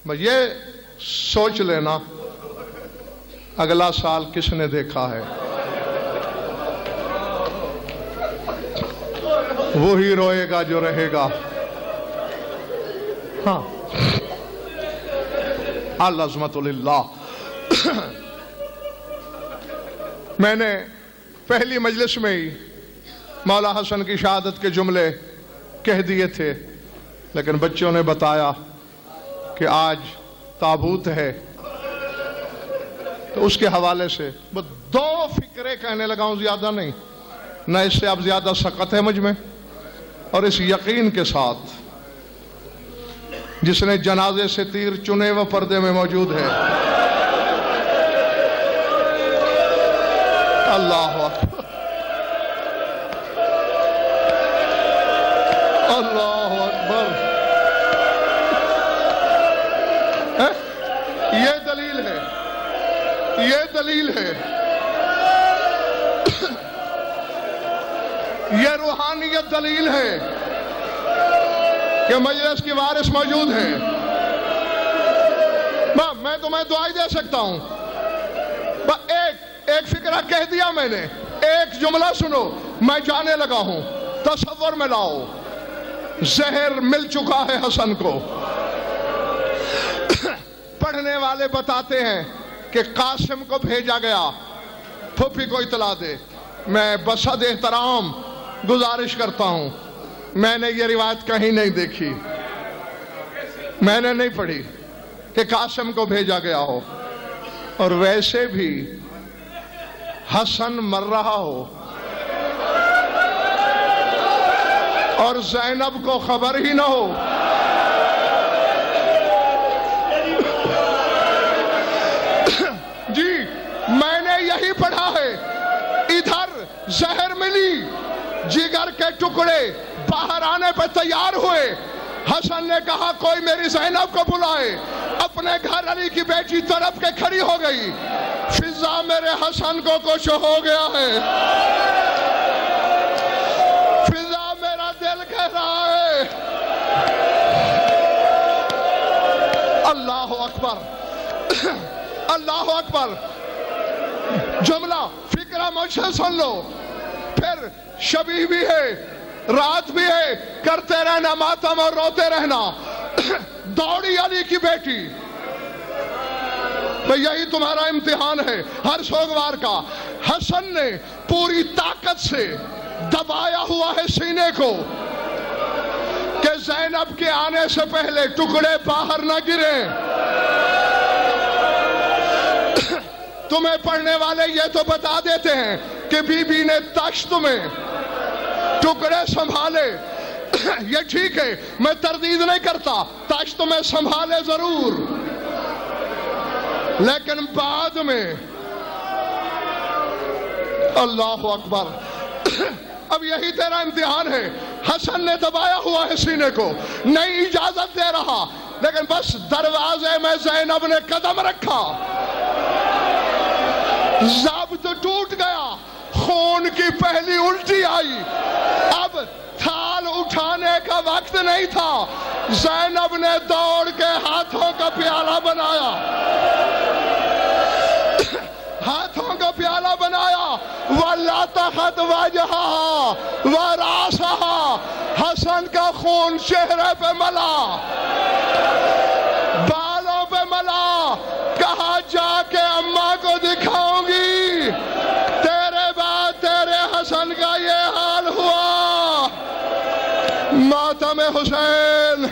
بس یہ سوچ لینا اگلا سال کس نے دیکھا ہے، وہی روئے گا جو رہے گا۔ ہاں العظمت للہ۔ میں نے پہلی مجلس میں ہی مولا حسن کی شہادت کے جملے کہہ دیے تھے، لیکن بچوں نے بتایا کہ آج تابوت ہے، تو اس کے حوالے سے بس 2 فکرے کہنے لگا ہوں، زیادہ نہیں، نہ اس سے اب زیادہ سقط ہے مجھ میں، اور اس یقین کے ساتھ جس نے جنازے سے تیر چنے وہ پردے میں موجود ہے۔ اللہ اکبر، اللہ اکبر۔ یہ دلیل ہے، یہ دلیل ہے، یہ روحانیت دلیل ہے کہ مجلس کی وارث موجود ہیں۔ میں تمہیں دعائی دے سکتا ہوں، ایک فکرہ کہہ دیا میں نے، ایک جملہ سنو، میں جانے لگا ہوں، تصور میں لاؤ، زہر مل چکا ہے حسن کو۔ پڑھنے والے بتاتے ہیں کہ قاسم کو بھیجا گیا پھوپھی کو اطلاع دے۔ میں بصد احترام گزارش کرتا ہوں، میں نے یہ روایت کہیں نہیں دیکھی، میں نے نہیں پڑھی کہ قاسم کو بھیجا گیا ہو، اور ویسے بھی حسن مر رہا ہو اور زینب کو خبر ہی نہ ہو۔ جی میں نے یہی پڑھا ہے، ادھر زہر ملی، جگر کے ٹکڑے باہر آنے پہ تیار ہوئے، حسن نے کہا کوئی میری زینب کو بلائے، اپنے گھر علی کی بیٹی طرف کے کھڑی ہو گئی، فضا میرے حسن کو کچھ ہو گیا ہے، فضا میرا دل کہہ رہا ہے۔ اللہ اکبر، اللہ اکبر۔ جملہ فکرہ مجھ سے سن لو، پھر شبیہ بھی ہے، رات بھی ہے، کرتے رہنا ماتم اور روتے رہنا۔ دوڑی علی کی بیٹی، یہی تمہارا امتحان ہے ہر سوگوار کا۔ حسن نے پوری طاقت سے دبایا ہوا ہے سینے کو کہ زینب کے آنے سے پہلے ٹکڑے باہر نہ گریں۔ تمہیں پڑھنے والے یہ تو بتا دیتے ہیں کہ بی بی نے تشت میں ٹکڑے سنبھالے، یہ ٹھیک ہے، میں تردید نہیں کرتا، تشت میں سنبھالے ضرور، لیکن بعد میں اللہ اکبر۔ اب یہی تیرا امتحان ہے، حسن نے دبایا ہوا ہے سینے کو، نہیں اجازت دے رہا، لیکن بس دروازے میں زینب نے قدم رکھا، ضابط ٹوٹ گیا، خون کی پہلی الٹی آئی، اب تھال اٹھانے کا وقت نہیں تھا، زینب نے دوڑ کے ہاتھوں کا پیالہ بنایا، ہاتھوں کا پیالہ بنایا، وَلَّتَحَتْ وَجْهَهَا وَرَاسَهَا، حسن کا خون چہرے پہ ملا، بالوں پہ ملا، کہا جا کے اماں کو دکھاؤں گی، تیرے بعد تیرے حسن کا یہ حال ہوا۔ ماتم حسین۔